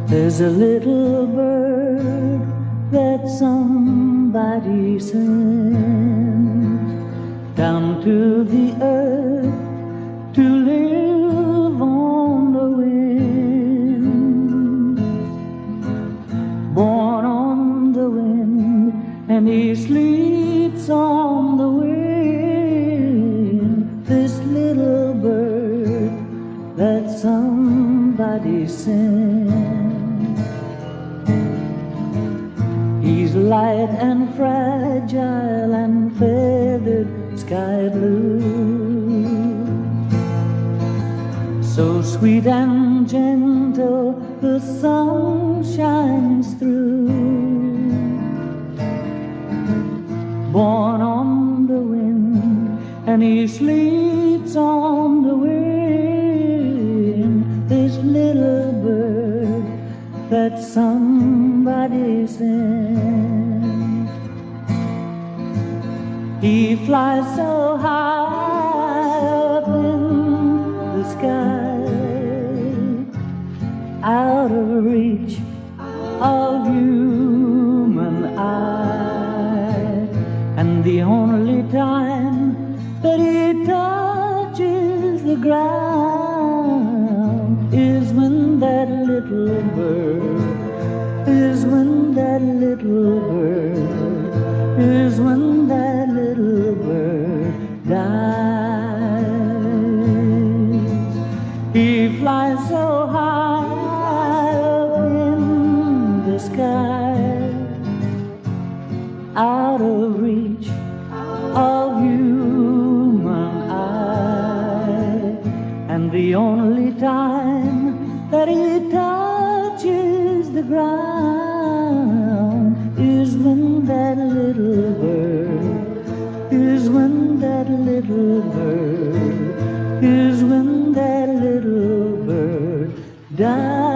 There's a little bird that somebody sent down to the earth to live on the wind. Born on the wind, and he sleeps on the wind. This little bird that somebody sent. He's light and fragile and feathered sky blue, so sweet and gentle the sun shines through. Born on the wind, and he sleeps on the wind. This little bird that somebody sent. He flies so high up in the sky, out of reach of human eye, and the only time that he touches the ground is when that little bird, is when that little bird, is when that little bird dies. He flies so high up in the sky, out of reach of human eye, and the only time that he touches the ground is when that little bird, is when that little bird, is when that little bird dies.